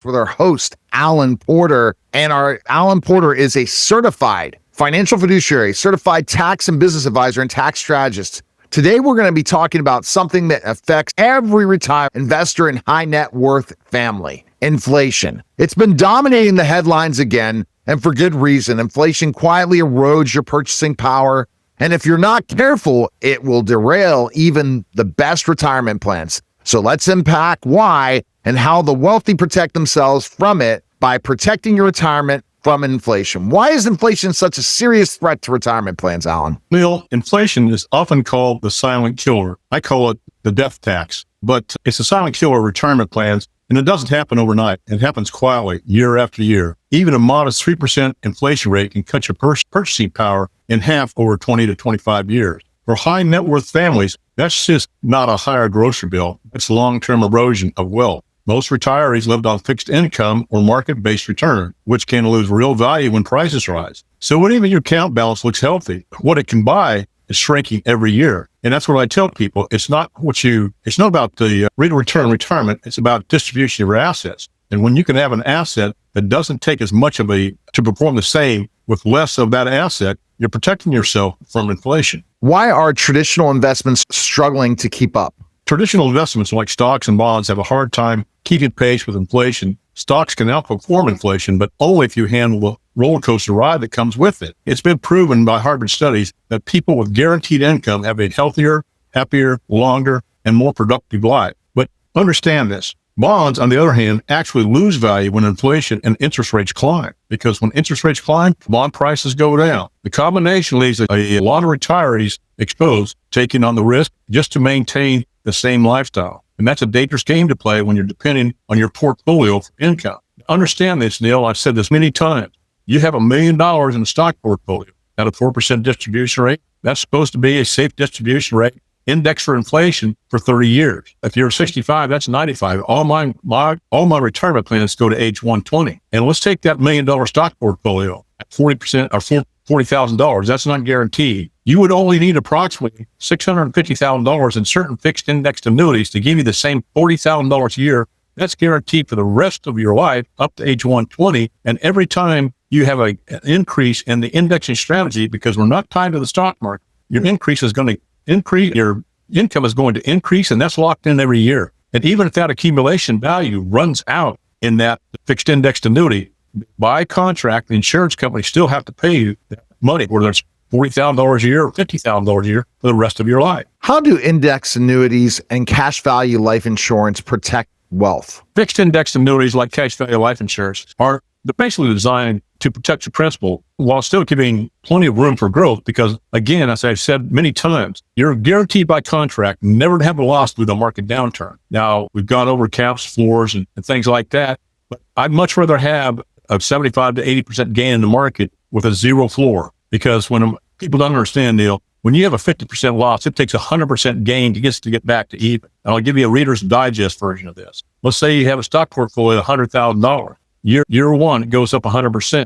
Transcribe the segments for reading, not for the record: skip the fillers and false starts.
with our host, Alan Porter. And our Alan Porter is a certified financial fiduciary, certified tax and business advisor, and tax strategist. Today, we're going to be talking about something that affects every retired investor and high net worth family: inflation. It's been dominating the headlines again, and for good reason. Inflation quietly erodes your purchasing power, and if you're not careful, it will derail even the best retirement plans. So let's unpack why and how the wealthy protect themselves from it by protecting your retirement from inflation. Why is inflation such a serious threat to retirement plans, Alan? Neil, inflation is often called the silent killer. I call it the death tax, but it's a silent killer of retirement plans, and it doesn't happen overnight. It happens quietly, year after year. Even a modest 3% inflation rate can cut your purchasing power in half over 20 to 25 years. For high net worth families, that's just not a higher grocery bill. It's long-term erosion of wealth. Most retirees lived on fixed income or market-based return, which can lose real value when prices rise. So when even your account balance looks healthy, what it can buy is shrinking every year. And that's what I tell people. It's not about the rate of return on retirement. It's about distribution of your assets. And when you can have an asset that doesn't take as much to perform the same with less of that asset, you're protecting yourself from inflation. Why are traditional investments struggling to keep up? Traditional investments like stocks and bonds have a hard time keeping pace with inflation. Stocks can outperform inflation, but only if you handle the roller coaster ride that comes with it. It's been proven by Harvard studies that people with guaranteed income have a healthier, happier, longer, and more productive life. But understand this. Bonds, on the other hand, actually lose value when inflation and interest rates climb, because when interest rates climb, bond prices go down. The combination leaves a lot of retirees exposed, taking on the risk just to maintain the same lifestyle. And that's a dangerous game to play when you're depending on your portfolio for income. Understand this, Neil. I've said this many times. You have $1 million in a stock portfolio at a 4% distribution rate. That's supposed to be a safe distribution rate, indexed for inflation for 30 years. If you're 65, that's 95. All my retirement plans go to age 120. And let's take that $1 million stock portfolio at 40% or $40,000. That's not guaranteed. You would only need approximately $650,000 in certain fixed indexed annuities to give you the same $40,000 a year. That's guaranteed for the rest of your life up to age 120. And every time you have an increase in the indexing strategy, because we're not tied to the stock market, your increase is going to increase, your income is going to increase, and that's locked in every year. And even if that accumulation value runs out in that fixed indexed annuity, by contract, the insurance company still have to pay you that money, whether it's $40,000 a year or $50,000 a year for the rest of your life. How do index annuities and cash value life insurance protect wealth? Fixed index annuities like cash value life insurance are basically designed to protect your principal while still giving plenty of room for growth, because, again, as I've said many times, you're guaranteed by contract never to have a loss through the market downturn. Now, we've gone over caps, floors, and things like that, but I'd much rather have a 75 to 80% gain in the market with a zero floor, because when people don't understand, Neil, when you have a 50% loss, it takes 100% gain to get back to even. And I'll give you a Reader's Digest version of this. Let's say you have a stock portfolio of $100,000. Year one, it goes up 100%.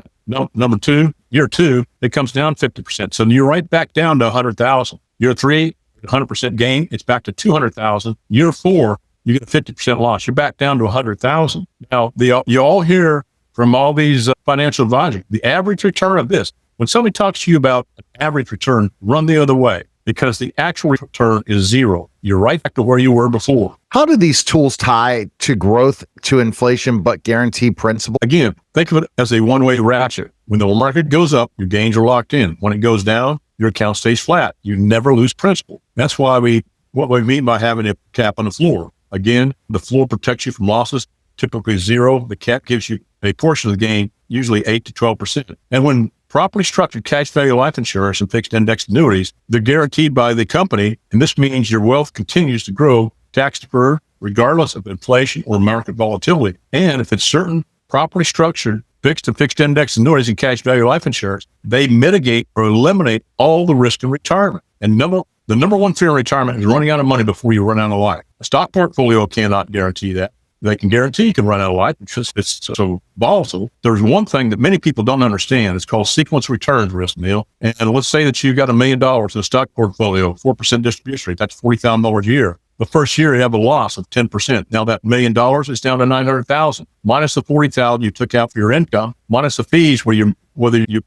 Number two, year two, it comes down 50%. So you're right back down to 100,000. Year three, 100% gain, it's back to 200,000. Year four, you get a 50% loss. You're back down to 100,000. Now, you all hear from all these financial advisors, the average return of this. When somebody talks to you about an average return, run the other way, because the actual return is zero. You're right back to where you were before. How do these tools tie to growth, to inflation, but guarantee principal? Again, think of it as a one-way ratchet. When the market goes up, your gains are locked in. When it goes down, your account stays flat. You never lose principal. That's why what we mean by having a cap on the floor. Again, the floor protects you from losses, typically zero. The cap gives you a portion of the gain, usually 8 to 12%. And when properly structured cash value life insurance and fixed indexed annuities, they're guaranteed by the company, and this means your wealth continues to grow tax deferred regardless of inflation or market volatility. And if it's certain properly structured fixed and fixed index annuities and cash value life insurance, they mitigate or eliminate all the risk in retirement. And the number one fear in retirement is running out of money before you run out of life. A stock portfolio cannot guarantee that. They can guarantee you can run out of life because it's so volatile. There's one thing that many people don't understand. It's called sequence returns risk, Neil. And let's say that you got $1 million in a stock portfolio, 4% distribution rate. That's $40,000 a year. The first year you have a loss of 10%. Now that $1 million is down to 900,000 minus the 40,000 you took out for your income, minus the fees whether you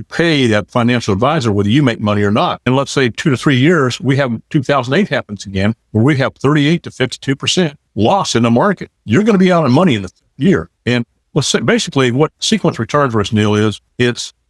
pay that financial advisor, whether you make money or not. And let's say 2 to 3 years, we have 2008 happens again, where we have 38 to 52% loss in the market. You're going to be out of money in the year. And let's say basically what sequence returns risk, Neil, is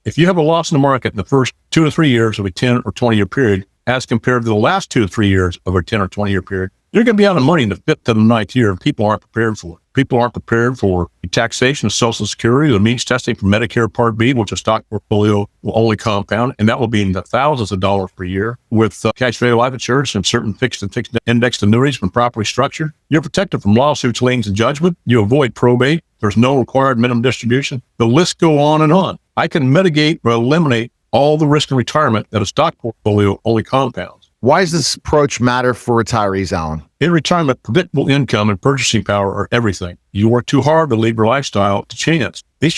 if you have a loss in the market in the first 2 to 3 years of a 10 or 20 year period, as compared to the last 2 to 3 years of a 10 or 20 year period, you're going to be out of money in the 5th to the 9th year, and people aren't prepared for it. People aren't prepared for the taxation of Social Security, the means testing for Medicare Part B, which a stock portfolio will only compound, and that will be in the thousands of dollars per year with cash value life insurance and certain fixed and fixed indexed annuities when properly structured. You're protected from lawsuits, liens, and judgment. You avoid probate. There's no required minimum distribution. The list go on and on. I can mitigate or eliminate all the risk in retirement that a stock portfolio only compounds. Why does this approach matter for retirees, Alan? In retirement, predictable income and purchasing power are everything. You work too hard to leave your lifestyle to chance. The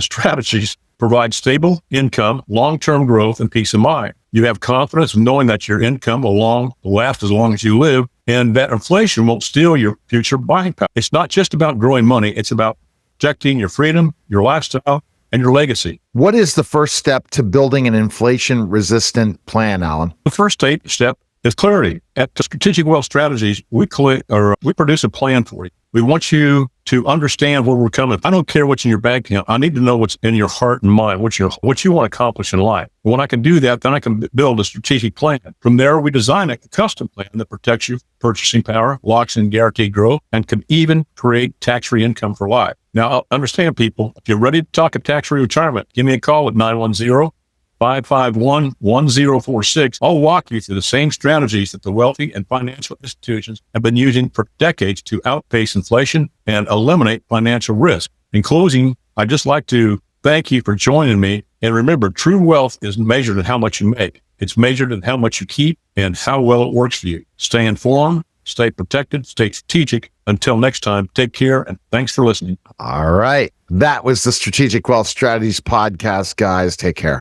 strategies provide stable income, long-term growth, and peace of mind. You have confidence in knowing that your income will last as long as you live, and that inflation won't steal your future buying power. It's not just about growing money. It's about protecting your freedom, your lifestyle, and your legacy. What is the first step to building an inflation-resistant plan, Alan? The first step is clarity. At the Strategic Wealth Strategies, we produce a plan for you. We want you to understand where we're coming. I don't care what's in your bank account. I need to know what's in your heart and mind, what you want to accomplish in life. When I can do that, then I can build a strategic plan. From there, we design a custom plan that protects your purchasing power, locks in guaranteed growth, and can even create tax-free income for life. Now, understand, people, if you're ready to talk a tax-free retirement, give me a call at 910-551-1046. I'll walk you through the same strategies that the wealthy and financial institutions have been using for decades to outpace inflation and eliminate financial risk. In closing, I'd just like to thank you for joining me. And remember, true wealth is measured in how much you make. It's measured in how much you keep and how well it works for you. Stay informed, stay protected, stay strategic. Until next time, take care, and thanks for listening. All right. That was the Strategic Wealth Strategies podcast, guys. Take care.